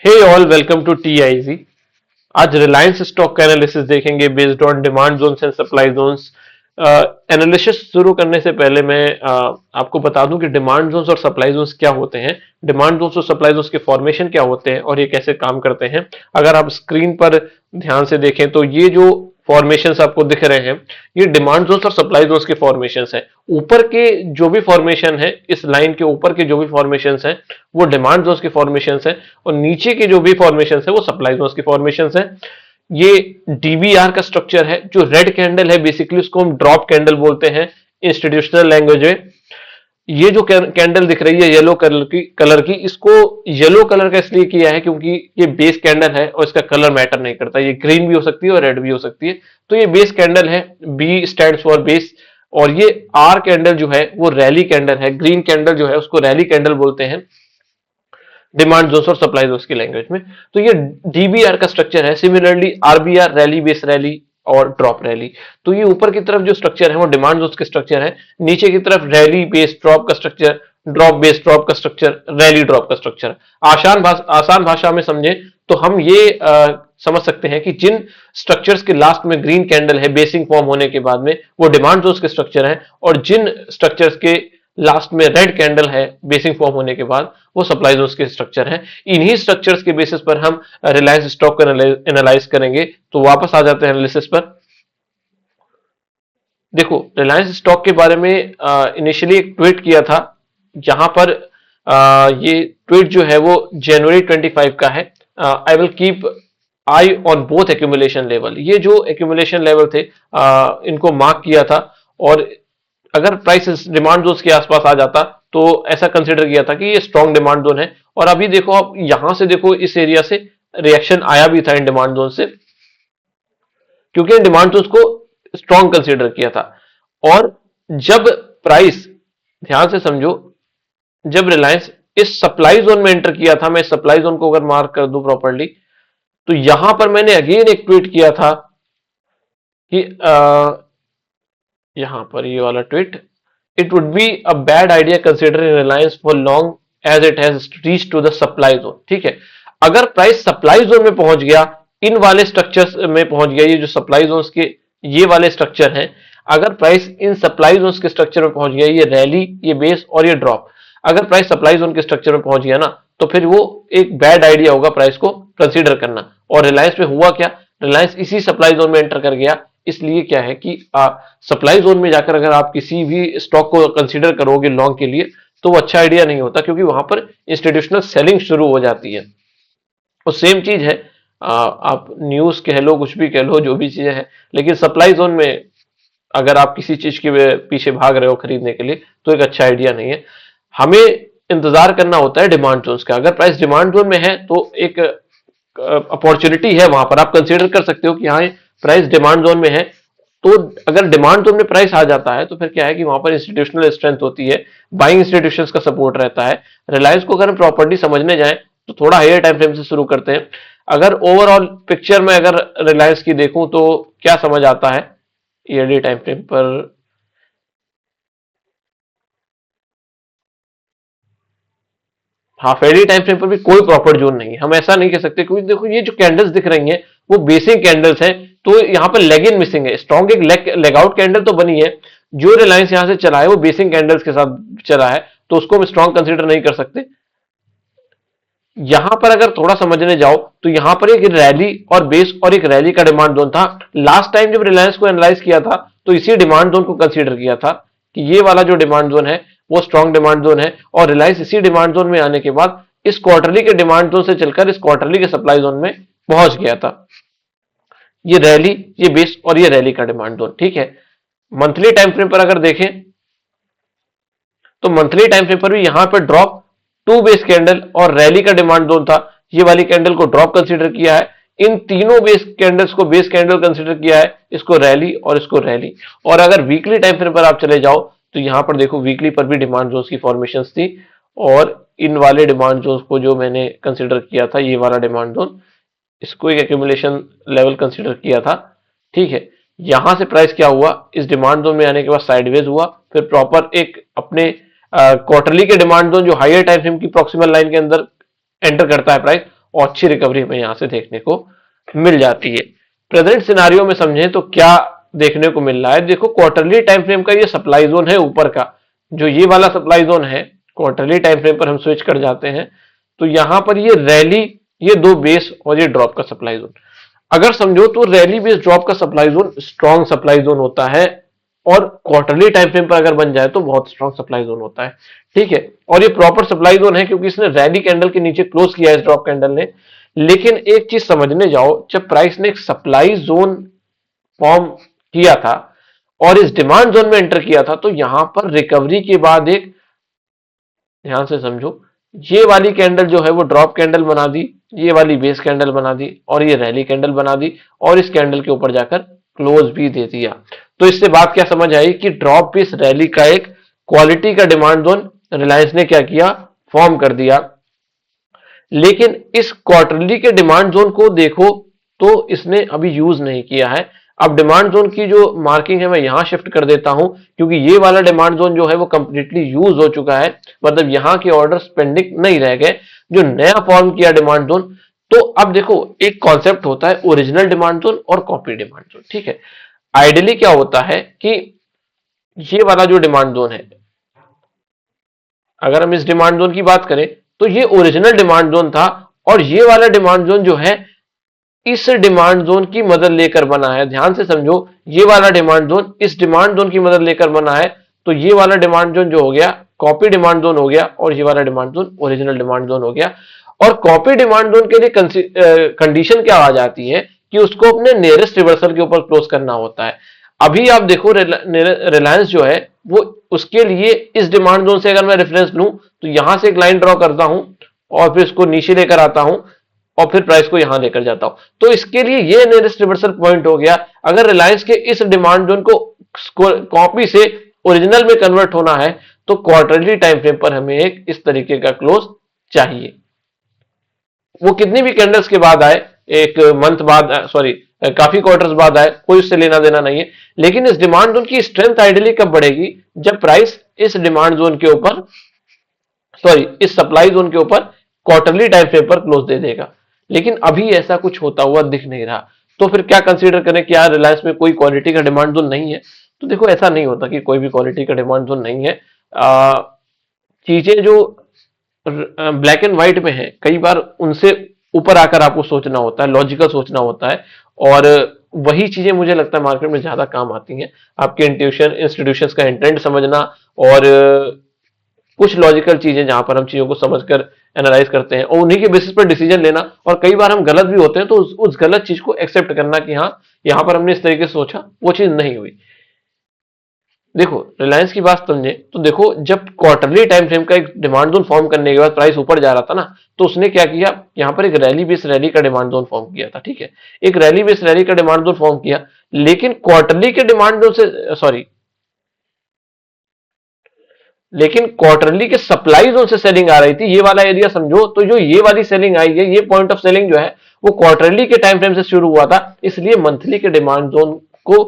Hey all, welcome to TIG. आज Reliance stock का analysis देखेंगे based on demand zones and supply zones. Analysis शुरू करने से पहले मैं आपको बता दूं कि डिमांड जोन्स और सप्लाई जोन्स क्या होते हैं। डिमांड जोन्स और सप्लाई जोन्स के फॉर्मेशन क्या होते हैं और ये कैसे काम करते हैं। अगर आप स्क्रीन पर ध्यान से देखें तो ये जो फॉर्मेशंस आपको दिख रहे हैं, ये डिमांड जोन्स और सप्लाई जोन्स के फॉर्मेशंस हैं। ऊपर के जो भी फॉर्मेशन है, इस लाइन के ऊपर के जो भी फॉर्मेशंस हैं वो डिमांड जोन्स के फॉर्मेशंस हैं, और नीचे के जो भी फॉर्मेशंस है वो सप्लाई जोन्स के फॉर्मेशंस हैं। ये डीबीआर का स्ट्रक्चर है। जो रेड कैंडल है बेसिकली उसको हम ड्रॉप कैंडल बोलते हैं इंस्टीट्यूशनल लैंग्वेज में। ये जो कैंडल दिख रही है येलो कलर की, इसको येलो कलर का इसलिए किया है क्योंकि ये बेस कैंडल है और इसका कलर मैटर नहीं करता। ये ग्रीन भी हो सकती है और रेड भी हो सकती है। तो ये बेस कैंडल है, बी स्टैंड्स फॉर बेस। और ये आर कैंडल जो है वो रैली कैंडल है। ग्रीन कैंडल जो है उसको रैली कैंडल बोलते हैं डिमांड जोन्स और सप्लाई जोन्स की लैंग्वेज में। तो ये डीबीआर का स्ट्रक्चर है। Similarly RBR, rally base rally और ड्रॉप रैली। तो ये ऊपर की तरफ जो स्ट्रक्चर है वो डिमांड जोन्स के स्ट्रक्चर है। नीचे की तरफ रैली बेस ड्रॉप का स्ट्रक्चर, ड्रॉप बेस ड्रॉप का स्ट्रक्चर, रैली ड्रॉप का स्ट्रक्चर। आसान भाषा में समझे तो हम ये समझ सकते हैं कि जिन स्ट्रक्चर्स के लास्ट में ग्रीन कैंडल है बेसिंग फॉर्म होने के बाद में, वो डिमांड जोन्स के स्ट्रक्चर है, और जिन स्ट्रक्चर्स के लास्ट में रेड कैंडल है बेसिंग फॉर्म होने के बाद, वो सप्लाई जोन्स के स्ट्रक्चर हैं। इन्हीं स्ट्रक्चर्स के बेसिस पर हम रिलायंस स्टॉक को एनालाइज करेंगे। तो वापस आ जाते हैं एनालिसिस पर। देखो, रिलायंस स्टॉक के बारे में इनिशियली एक ट्वीट किया था, जहां पर ये ट्वीट जो है वो जनवरी 25 का है। I will keep I on both accumulation level. ये जो एक्यूमुलेशन लेवल थे इनको मार्क किया था, और अगर प्राइस डिमांड जोन के आसपास आ जाता तो ऐसा कंसिडर किया था कि ये स्ट्रॉन्ग डिमांड जोन है। और अभी देखो, आप यहां से देखो, इस एरिया से रिएक्शन आया भी था इन डिमांड जोन से, क्योंकि इन डिमांड जोन को स्ट्रॉन्ग कंसिडर किया था। और जब प्राइस, ध्यान से समझो, जब रिलायंस इस सप्लाई जोन में एंटर किया था, मैं सप्लाई जोन को अगर मार्क कर दूं प्रॉपर्ली, तो यहां पर मैंने अगेन एक ट्वीट किया था कि यहां पर ये वाला tweet, it would be a bad idea considering Reliance for long as it has reach to the supply zone. ठीक है, अगर प्राइस सप्लाई जोन में पहुंच गया, इन वाले स्ट्रक्चर्स में पहुंच गया, ये जो सप्लाई जोन के ये वाले स्ट्रक्चर हैं, अगर प्राइस इन सप्लाई जोन के स्ट्रक्चर में पहुंच गया, ये रैली, ये बेस और ये ड्रॉप, अगर प्राइस सप्लाई जोन के स्ट्रक्चर में पहुंच गया ना, तो फिर वो एक बैड आइडिया होगा प्राइस को कंसीडर करना। और रिलायंस में हुआ क्या, रिलायंस इसी सप्लाई जोन में एंटर कर गया। इसलिए क्या है कि सप्लाई जोन में जाकर अगर आप किसी भी स्टॉक को कंसीडर करोगे लॉन्ग के लिए, तो वो अच्छा आइडिया नहीं होता, क्योंकि वहां पर इंस्टीट्यूशनल सेलिंग शुरू हो जाती है। और सेम चीज है, आप न्यूज कह लो, कुछ भी कह लो, जो भी चीजें हैं, लेकिन सप्लाई जोन में अगर आप किसी चीज के पीछे भाग रहे हो खरीदने के लिए, तो एक अच्छा आइडिया नहीं है। हमें इंतजार करना होता है डिमांड जोन का। अगर प्राइस डिमांड जोन में है तो एक अपॉर्चुनिटी है, वहां पर आप कंसीडर कर सकते हो कि हाँ, प्राइस डिमांड जोन में है। तो अगर डिमांड जोन में प्राइस आ जाता है तो फिर क्या है कि वहां पर इंस्टीट्यूशनल स्ट्रेंथ होती है, बाइंग इंस्टीट्यूशंस का सपोर्ट रहता है। रिलायंस को अगर हम प्रॉपर्टी समझने जाएं तो थोड़ा हायर टाइम फ्रेम से शुरू करते हैं। अगर ओवरऑल पिक्चर में अगर रिलायंस की देखूं तो क्या समझ आता है ईयरली टाइम फ्रेम पर। हाफ एयरली टाइम फ्रेम पर भी कोई प्रॉपर जोन नहीं है, हम ऐसा नहीं कह सकते, क्योंकि देखो ये जो कैंडल्स दिख रही हैं वो बेसिक कैंडल्स हैं। तो यहाँ पर लेग इन मिसिंग है, स्ट्रॉन्ग एक लेग आउट कैंडल तो बनी है। जो रिलायंस यहां से चला है वो बेसिक कैंडल्स के साथ चला है, तो उसको हम स्ट्रॉन्ग कंसीडर नहीं कर सकते। यहां पर अगर थोड़ा समझने जाओ तो यहां पर एक रैली और बेस और एक रैली का डिमांड जोन था। लास्ट टाइम जब रिलायंस को एनालाइज किया था तो इसी डिमांड जोन को कंसीडर किया था कि ये वाला जो डिमांड जोन है वो स्ट्रॉन्ग डिमांड जोन है। और रिलायंस इसी डिमांड जोन में आने के बाद इस क्वार्टरली के डिमांड जोन से चलकर इस क्वार्टरली के सप्लाई जोन में पहुंच गया था। ये रैली, ये बेस और ये रैली का डिमांड जोन। ठीक है, मंथली टाइम फ्रेम पर अगर देखें तो मंथली टाइम फ्रेम पर भी यहां पर ड्रॉप, टू बेस कैंडल और रैली का डिमांड जोन था। ये वाली कैंडल को ड्रॉप कंसीडर किया है, इन तीनों बेस कैंडल्स को बेस कैंडल कंसीडर किया है, इसको रैली और इसको रैली। और अगर वीकली टाइम फ्रेम पर आप चले जाओ तो यहां पर देखो वीकली पर भी डिमांड जोन की फॉर्मेशन थी, और इन वाले डिमांड जोन को जो मैंने कंसीडर किया था, ये वाला डिमांड जोन, इसको एक एक्यूमुलेशन लेवल कंसीडर किया था। ठीक है, यहां से प्राइस क्या हुआ, इस डिमांड जोन में आने के बाद साइडवेज हुआ, फिर प्रॉपर एक अपने क्वार्टरली के डिमांड जोन जो हायर टाइम फ्रेम की प्रॉक्सिमल लाइन के अंदर एंटर करता है प्राइस, और अच्छी रिकवरी हमें यहां से देखने को मिल जाती है। प्रेजेंट सिनारियो में समझें तो क्या देखने को मिल रहा है, देखो क्वार्टरली टाइम फ्रेम का ये सप्लाई जोन है ऊपर का, जो ये वाला सप्लाई जोन है, क्वार्टरली टाइम फ्रेम पर हम स्विच कर जाते हैं तो यहां पर ये रैली, ये दो बेस और ये ड्रॉप का सप्लाई जोन, अगर समझो तो रैली बेस ड्रॉप का supply zone strong supply zone होता है, और क्वार्टरली टाइम फ्रेम पर अगर बन जाए तो बहुत स्ट्रॉन्ग सप्लाई जोन होता है। ठीक है, और ये प्रॉपर सप्लाई जोन है क्योंकि इसने रैली कैंडल के नीचे क्लोज किया है इस ड्रॉप कैंडल ने। लेकिन एक चीज समझने जाओ, जब प्राइस ने एक सप्लाई जोन फॉर्म किया था और इस डिमांड जोन में एंटर किया था, तो यहां पर रिकवरी के बाद एक, ध्यान से समझो, ये वाली कैंडल जो है वो ड्रॉप कैंडल बना दी, ये वाली बेस कैंडल बना दी, और ये रैली कैंडल बना दी, और इस कैंडल के ऊपर जाकर क्लोज भी दे दिया। तो इससे बात क्या समझ आई कि ड्रॉप बेस रैली का एक क्वालिटी का डिमांड जोन रिलायंस ने क्या किया, फॉर्म कर दिया। लेकिन इस क्वार्टरली के डिमांड जोन को देखो तो इसने अभी यूज नहीं किया है। अब डिमांड जोन की जो मार्किंग है मैं यहां शिफ्ट कर देता हूं, क्योंकि ये वाला डिमांड जोन जो है वो कंप्लीटली यूज हो चुका है, मतलब यहां के ऑर्डर्स पेंडिंग नहीं रह गए, जो नया फॉर्म किया डिमांड जोन। तो अब देखो एक कॉन्सेप्ट होता है ओरिजिनल डिमांड जोन और कॉपी डिमांड जोन। ठीक है, आइडियली क्या होता है कि ये वाला जो डिमांड जोन है, अगर हम इस डिमांड जोन की बात करें तो ये ओरिजिनल डिमांड जोन था, और ये वाला डिमांड जोन जो है इस डिमांड जोन की मदद लेकर बना है। ध्यान से समझो, ये वाला डिमांड जोन इस डिमांड जोन की मदद लेकर बना है, तो ये वाला डिमांड जोन जो हो गया कॉपी डिमांड जोन हो गया, और ये वाला demand zone original demand zone हो गया। और कॉपी डिमांड जोन के लिए कंडीशन क्या आ जाती है कि उसको अपने नियरेस्ट रिवर्सल के ऊपर क्लोज करना होता है। अभी आप देखो रिलायंस जो है वो, उसके लिए इस डिमांड जोन से अगर मैं रेफरेंस लूं तो यहां से एक लाइन ड्रॉ करता हूं और फिर इसको नीचे लेकर आता हूं और फिर प्राइस को यहां लेकर जाता हूं, तो इसके लिए ये नियरेस्ट रिवर्सल पॉइंट हो गया। अगर रिलायंस के इस डिमांड जोन को कॉपी से ओरिजिनल में कन्वर्ट होना है तो क्वार्टरली टाइम फ्रेम पर हमें एक इस तरीके का क्लोज चाहिए। वो कितनी भी कैंडल्स के बाद आए, एक मंथ बाद, सॉरी काफी क्वार्टर्स बाद आए, कोई उससे लेना देना नहीं है। लेकिन इस डिमांड जोन की स्ट्रेंथ आइडियली कब बढ़ेगी, जब प्राइस इस डिमांड जोन के ऊपर, सॉरी इस सप्लाई जोन के ऊपर क्वार्टरली टाइम फ्रेम पर क्लोज दे देगा। लेकिन अभी ऐसा कुछ होता हुआ दिख नहीं रहा, तो फिर क्या कंसीडर करें कि यार रिलायंस में कोई क्वालिटी का डिमांड जोन नहीं है? तो देखो ऐसा नहीं होता कि कोई भी क्वालिटी का डिमांड जोन नहीं है। चीजें जो ब्लैक एंड व्हाइट में है, कई बार उनसे ऊपर आकर आपको सोचना होता है, लॉजिकल सोचना होता है, और वही चीजें मुझे लगता है मार्केट में ज्यादा काम आती हैं। आपके इंट्यूशन, इंस्टीट्यूशंस का इंटेंट समझना, और कुछ लॉजिकल चीजें जहां पर हम चीजों को समझकर एनालाइज करते हैं और उन्हीं के बेसिस पर डिसीजन लेना, और कई बार हम गलत भी होते हैं तो उस गलत चीज को एक्सेप्ट करना कि हाँ यहां पर हमने इस तरीके से सोचा, वो चीज नहीं हुई। देखो रिलायंस की बात समझे तो देखो, जब क्वार्टरली टाइम फ्रेम का एक डिमांड जोन फॉर्म करने के बाद प्राइस ऊपर जा रहा था ना, तो उसने क्या किया, यहां पर एक रैली बेस रैली का डिमांड जोन फॉर्म किया था। ठीक है, एक रैली बेस रैली का डिमांड जोन फॉर्म किया, लेकिन क्वार्टरली के डिमांड जोन से, सॉरी, लेकिन क्वार्टरली के सप्लाई जोन से सेलिंग आ रही थी, ये वाला एरिया समझो। तो जो ये वाली सेलिंग आई है, ये पॉइंट ऑफ सेलिंग जो है वो क्वार्टरली के टाइम फ्रेम से शुरू हुआ था, इसलिए मंथली के डिमांड जोन को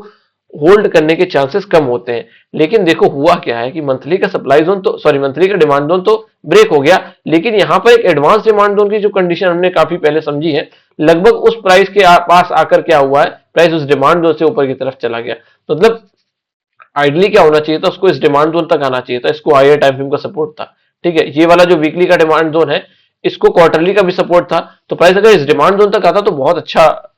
होल्ड करने के चांसेस कम होते हैं। लेकिन देखो हुआ क्या है कि मंथली का सप्लाई जोन तो, सॉरी मंथली का डिमांड जोन तो ब्रेक हो गया, लेकिन यहां पर एक एडवांस डिमांड जोन की जो कंडीशन हमने काफी पहले समझी है, लगभग उस प्राइस के पास आकर क्या हुआ है, प्राइस उस डिमांड जोन से ऊपर की तरफ चला गया। मतलब आइडली क्या होना चाहिए था, उसको इस डिमांड जोन तक आना चाहिए था, इसको हायर टाइम फ्रेम का सपोर्ट था। ठीक है, ये वाला जो वीकली का डिमांड जोन है, इसको क्वार्टरली का भी सपोर्ट था, तो प्राइस अगर इस डिमांड जोन तक आता तो बहुत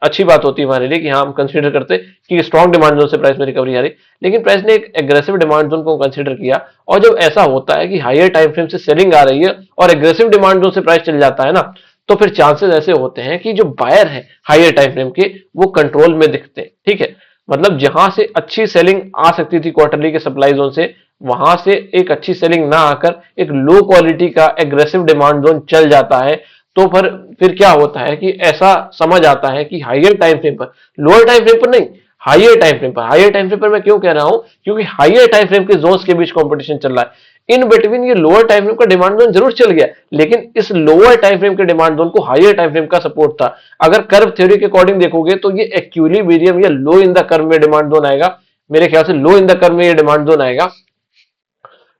अच्छी बात होती है हमारे लिए कि हाँ हम कंसीडर करते कि स्ट्रॉन्ग डिमांड जोन से प्राइस में रिकवरी आ रही। लेकिन प्राइस ने एक एग्रेसिव डिमांड जोन को कंसीडर किया, और जब ऐसा होता है कि हायर टाइम फ्रेम से सेलिंग आ रही है और एग्रेसिव डिमांड जोन से प्राइस चल जाता है ना, तो फिर चांसेस ऐसे होते हैं कि जो बायर है हायर टाइम फ्रेम के, वो कंट्रोल में दिखते हैं। ठीक है, मतलब जहां से अच्छी सेलिंग आ सकती थी क्वार्टरली के सप्लाई जोन से, वहां से एक अच्छी सेलिंग ना आकर एक लो क्वालिटी का एग्रेसिव डिमांड जोन चल जाता है। तो फिर क्या होता है कि ऐसा समझ आता है कि हायर टाइम फ्रेम पर, लोअर टाइम फ्रेम पर नहीं, हायर टाइम फ्रेम पर, हायर टाइम फ्रेम पर मैं क्यों कह रहा हूं, क्योंकि हायर टाइम फ्रेम के जोन्स के बीच कंपटीशन चल रहा है। इन बिटवीन ये लोअर टाइम फ्रेम का डिमांड जोन जरूर चल गया, लेकिन इस लोअर टाइम फ्रेम के डिमांड जोन को हायर टाइम फ्रेम का सपोर्ट था। अगर कर्व थ्योरी के अकॉर्डिंग देखोगे तो ये इक्विलिब्रियम या लो इन द कर्व में डिमांड जोन आएगा, मेरे ख्याल से लो इन द कर्व में ये डिमांड जोन आएगा।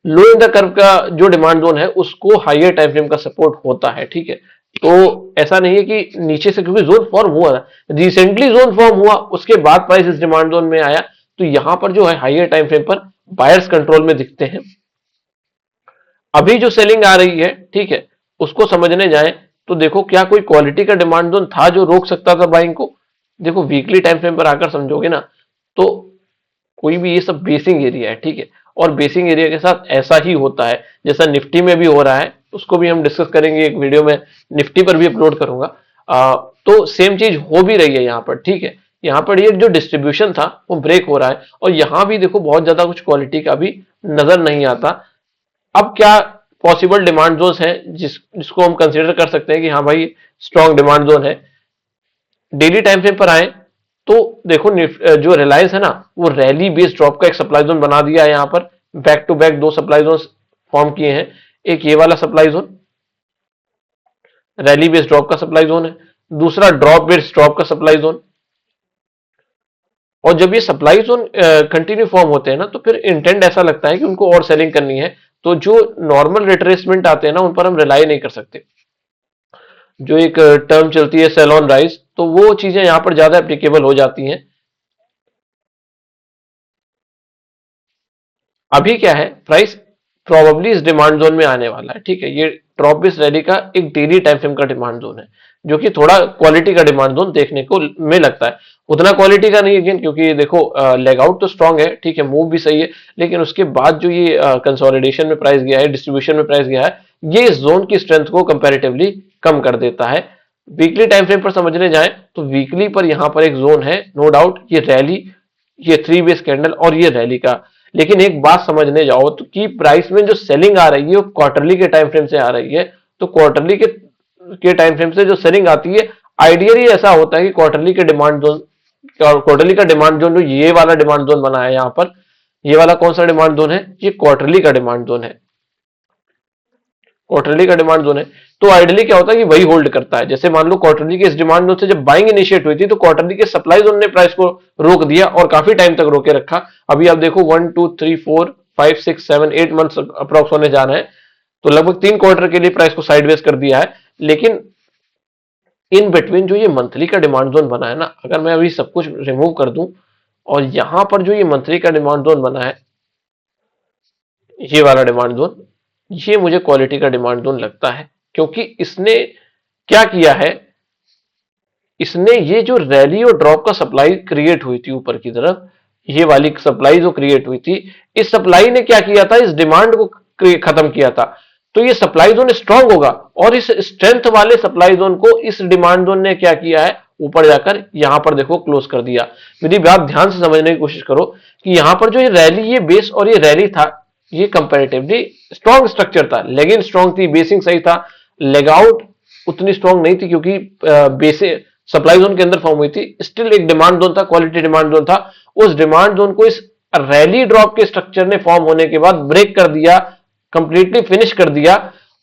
लो इन द कर्व का जो डिमांड जोन है उसको हायर टाइम फ्रेम का सपोर्ट होता है। ठीक है, तो ऐसा नहीं है कि नीचे से, क्योंकि जोन फॉर्म हुआ ना, रिसेंटली जोन फॉर्म हुआ उसके बाद प्राइस इस डिमांड जोन में आया, तो यहां पर जो है हाइयर टाइम फ्रेम पर बायर्स कंट्रोल में दिखते हैं। अभी जो सेलिंग आ रही है, ठीक है, उसको समझने जाए तो देखो क्या कोई क्वालिटी का डिमांड जोन था जो रोक सकता था बाइंग को? देखो वीकली टाइम फ्रेम पर आकर समझोगे ना, तो कोई भी ये सब बेसिंग एरिया है, ठीक है, और बेसिंग एरिया के साथ ऐसा ही होता है जैसा निफ्टी में भी हो रहा है, उसको भी हम डिस्कस करेंगे एक वीडियो में, निफ्टी पर भी अपलोड करूंगा। तो सेम चीज हो भी रही है यहाँ पर, ठीक है। यहाँ पर ये जो डिस्ट्रीब्यूशन था वो ब्रेक हो रहा है, और यहाँ भी देखो बहुत ज्यादा कुछ क्वालिटी का भी नजर नहीं आता। अब क्या पॉसिबल डिमांड जोन्स हैं जिसको हम कंसीडर कर सकते हैं कि हाँ भाई स्ट्रॉन्ग डिमांड जोन है? डेली टाइम फ्रेम पर आए तो देखो जो रिलायंस है ना, वो रैली बेस्ड ड्रॉप का एक सप्लाई जोन बना दिया है। यहाँ पर बैक टू बैक दो सप्लाई जोन फॉर्म किए हैं, एक ये वाला supply zone rally based drop का सप्लाई जोन है, दूसरा ड्रॉप बेस्ड ड्रॉप का सप्लाई जोन। और जब ये सप्लाई जोन कंटिन्यू फॉर्म होते हैं ना, तो फिर इंटेंट ऐसा लगता है कि उनको और सेलिंग करनी है, तो जो नॉर्मल रिट्रेसमेंट आते हैं ना, उन पर हम रिलाई नहीं कर सकते। जो एक टर्म चलती है सेल ऑन राइज, तो वो चीजें यहां पर ज्यादा एप्लीकेबल हो जाती हैं। अभी क्या है, प्राइस प्रोबेबली इस डिमांड जोन में आने वाला है, ठीक है। ये ड्रॉप बेस रैली का एक डेली टाइम फ्रेम का डिमांड जोन है, जो कि थोड़ा क्वालिटी का डिमांड जोन देखने को में लगता है। उतना क्वालिटी का नहीं है, क्योंकि देखो लेग आउट तो स्ट्रांग है, ठीक है, मूव भी सही है, लेकिन उसके बाद जो ये कंसोलिडेशन में प्राइस गया है, डिस्ट्रीब्यूशन में प्राइस गया है, ये इस जोन की स्ट्रेंथ को कंपेरेटिवली कम कर देता है। वीकली टाइम फ्रेम पर समझने जाए तो वीकली पर यहां पर एक जोन है, नो डाउट, ये रैली, ये थ्री बेस कैंडल और ये रैली का। लेकिन एक बात समझने जाओ तो कि प्राइस में जो सेलिंग आ रही है वो क्वार्टरली के टाइम फ्रेम से आ रही है, तो क्वार्टरली के टाइम फ्रेम से जो सेलिंग आती है, आइडियली ऐसा होता है कि क्वार्टरली का डिमांड जोन जो ये वाला डिमांड जोन बना है यहाँ पर, ये वाला कौन सा डिमांड जोन है? ये क्वार्टरली का डिमांड जोन है, क्वार्टरली का डिमांड जोन है। तो आइडियली क्या होता है कि वही होल्ड करता है। जैसे मान लो क्वार्टरली के इस डिमांड जोन से जब बाइंग इनिशिएट हुई थी, तो क्वार्टरली के सप्लाई जोन ने प्राइस को रोक दिया और काफी टाइम तक रोके रखा। अभी आप देखो 1 2 3 4 5 6 7 8 मंथ्स अप्रोक्स होने जा रहे हैं, तो लगभग 3 क्वार्टर के लिए प्राइस को साइडवेज कर दिया है। लेकिन इन बिटवीन जो ये मंथली का डिमांड जोन बना है ना, अगर मैं अभी सब कुछ रिमूव कर दूं और यहां पर जो ये मंथली का डिमांड जोन बना है, ये वाला डिमांड जोन, ये मुझे क्वालिटी का डिमांड जोन लगता है। क्योंकि इसने क्या किया है, इसने ये जो रैली और ड्रॉप का सप्लाई क्रिएट हुई थी ऊपर की तरफ, ये वाली सप्लाई जो क्रिएट हुई थी, इस सप्लाई ने क्या किया था, इस डिमांड को खत्म किया था। तो ये सप्लाई जोन स्ट्रांग होगा, और इस स्ट्रेंथ वाले सप्लाई जोन को इस डिमांड जोन ने क्या किया है, ऊपर जाकर यहां पर देखो क्लोज कर दिया। मेरी बात ध्यान से समझने की कोशिश करो कि यहां पर जो ये रैली, ये बेस और ये रैली था, ये कंपैरेटिवली स्ट्रांग स्ट्रक्चर था, लेगिन स्ट्रांग थी, बेसिंग सही था। लेग आउट उतनी स्ट्रांग नहीं थी, क्योंकि बेसे सप्लाई जोन के अंदर फॉर्म हुई थी, स्टिल एक डिमांड जोन था, क्वालिटी डिमांड जोन था। उस डिमांड जोन को इस रैली ड्रॉप के स्ट्रक्चर ने फॉर्म होने के बाद ब्रेक कर दिया, कंप्लीटली फिनिश कर दिया।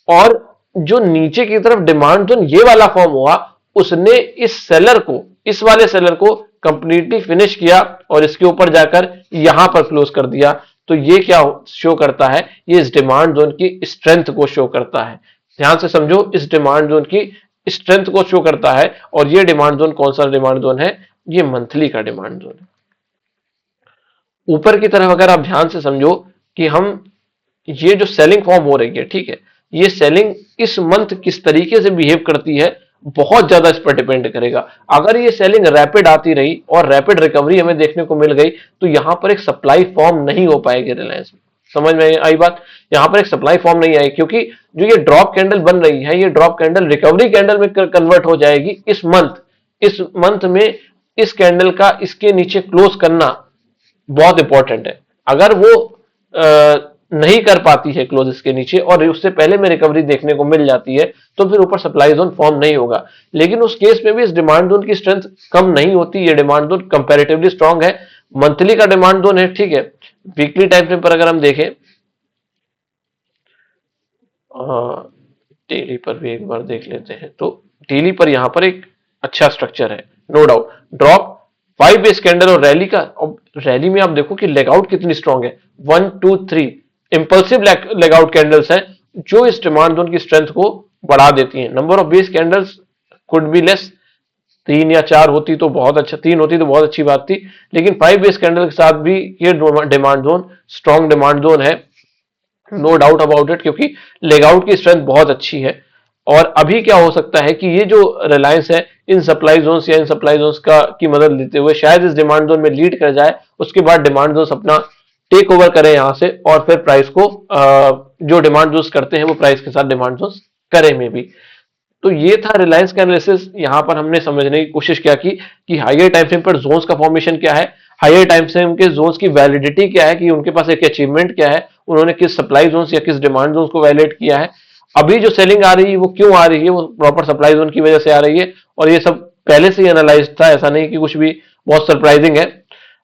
और जो नीचे की तरफ डिमांड जोन ये वाला फॉर्म हुआ, उसने इस सेलर को, इस वाले सेलर को कंप्लीटली फिनिश किया और इसके ऊपर जाकर यहां पर क्लोज कर दिया। तो ये क्या शो करता है, ये इस डिमांड जोन की स्ट्रेंथ को शो करता है। ध्यान से समझो, इस डिमांड जोन की स्ट्रेंथ को शो करता है। और ये डिमांड जोन कौन सा डिमांड जोन है? ये मंथली का डिमांड जोन है। ऊपर की तरफ अगर आप ध्यान से समझो कि हम, ये जो सेलिंग फॉर्म हो रही है, ठीक है, ये सेलिंग इस मंथ किस तरीके से बिहेव करती है, बहुत ज्यादा इस पर डिपेंड करेगा। अगर ये सेलिंग रैपिड आती रही और रैपिड रिकवरी हमें देखने को मिल गई, तो यहां पर एक सप्लाई फॉर्म नहीं हो पाएगी रिलायंस में। समझ में आई बात? यहां पर एक सप्लाई फॉर्म नहीं आई, क्योंकि जो ये ड्रॉप कैंडल बन रही है, ये ड्रॉप कैंडल रिकवरी कैंडल में कन्वर्ट हो जाएगी इस मंथ में। इस कैंडल का इसके नीचे क्लोज करना बहुत इंपॉर्टेंट है। अगर वो नहीं कर पाती है क्लोज इसके नीचे, और उससे पहले में रिकवरी देखने को मिल जाती है, तो फिर ऊपर सप्लाई जोन फॉर्म नहीं होगा। लेकिन उस केस में भी इस डिमांड जोन की स्ट्रेंथ कम नहीं होती, ये डिमांड जोन कंपैरेटिवली स्ट्रांग है, मंथली का डिमांड जोन है, ठीक है। वीकली टाइम फ्रेम पर अगर हम देखें, डेली पर भी एक बार देख लेते हैं, तो डेली पर यहां पर एक अच्छा स्ट्रक्चर है, no doubt. Drop 5 base candle और रैली का, और रैली में आप देखो कि लेगआउट कितनी स्ट्रांग है, 1 2 3 इंपल्सिव लेगआउट कैंडल्स है, जो इस डिमांड जोन की स्ट्रेंथ को बढ़ा देती हैं। Number of base candles could be less, 3 या 4 होती तो बहुत अच्छा, 3 होती तो बहुत अच्छी बात थी, लेकिन 5 बेस कैंडल के साथ भी ये demand zone strong demand zone है, नो डाउट अबाउट इट, क्योंकि लेगआउट की स्ट्रेंथ बहुत अच्छी है। और अभी क्या हो सकता है कि ये जो रिलायंस है इन सप्लाई जोन्स या इन सप्लाई जोन्स का की मदद लेते हुए शायद इस डिमांड जोन में लीड कर जाए, उसके बाद डिमांड जोन्स अपना टेक ओवर करें यहां से, और फिर प्राइस को जो डिमांड जोन्स करते हैं वो प्राइस के साथ डिमांड जोन्स करें में भी। तो ये था रिलायंस का एनालिसिस। यहां पर हमने समझने की कोशिश क्या की कि हायर टाइम फ्रेम पर जोन्स का फॉर्मेशन क्या है, हायर टाइम फ्रेम के जोन्स की वैलिडिटी क्या है, कि उनके पास एक अचीवमेंट क्या है, उन्होंने किस सप्लाई जोन्स या किस डिमांड जोन्स को वैलिडेट किया है, अभी जो सेलिंग आ रही है वो क्यों आ रही है, वो प्रॉपर सप्लाई जोन की वजह से आ रही है, और ये सब पहले से ही एनालाइज था, ऐसा नहीं कि कुछ भी बहुत सरप्राइजिंग है।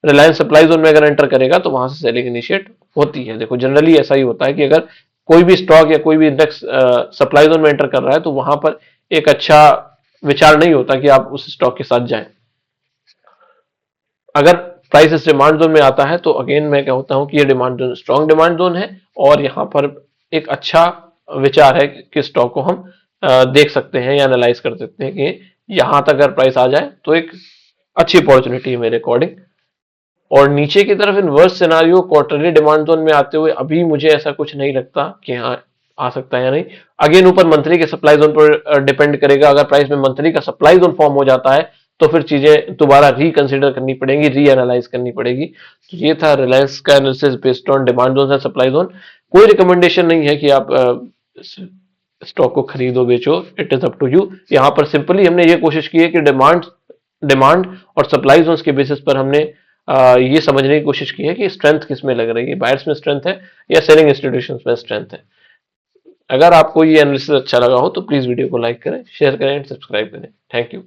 रिलायंस सप्लाई जोन में अगर एंटर करेगा तो वहां से सेलिंग इनिशिएट होती है। देखो जनरली ऐसा ही होता है कि अगर कोई भी स्टॉक या कोई भी इंडेक्स सप्लाई जोन में एंटर कर रहा है तो वहां पर एक अच्छा विचार नहीं होता कि आप उस स्टॉक के साथ जाएं। अगर प्राइस इस डिमांड जोन में आता है तो अगेन मैं कहता हूं कि ये demand zone strong demand zone है, और यहाँ पर एक अच्छा विचार है कि स्टॉक को हम देख सकते हैं या एनालाइज कर सकते हैं कि यहां तक अगर प्राइस आ जाए तो एक अच्छी अपॉर्चुनिटी है मेरे अकॉर्डिंग। और नीचे की तरफ inverse scenario quarterly demand zone में आते हुए अभी मुझे ऐसा कुछ नहीं लगता कि यहाँ आ सकता है या नहीं। अगेन ऊपर मंथली के सप्लाई जोन पर डिपेंड करेगा। अगर प्राइस में मंथली का सप्लाई जोन फॉर्म हो जाता है तो फिर चीजें दोबारा रिकंसिडर करनी पड़ेगी, री एनालाइज करनी पड़ेगी। तो ये था रिलायंस का analysis based on demand zone and supply zone. कोई रिकमेंडेशन नहीं है कि आप स्टॉक को खरीदो बेचो, it is up to you. यहाँ पर सिंपली हमने ये कोशिश की है कि डिमांड डिमांड और सप्लाई जोन्स के बेसिस पर हमने ये समझने की कोशिश की है कि स्ट्रेंथ किस में लग रही है, बायर्स में स्ट्रेंथ है या सेलिंग इंस्टीट्यूशंस में स्ट्रेंथ है। अगर आपको ये एनालिसिस अच्छा लगा हो तो प्लीज वीडियो को लाइक करें, शेयर करें एंड सब्सक्राइब करें। Thank you.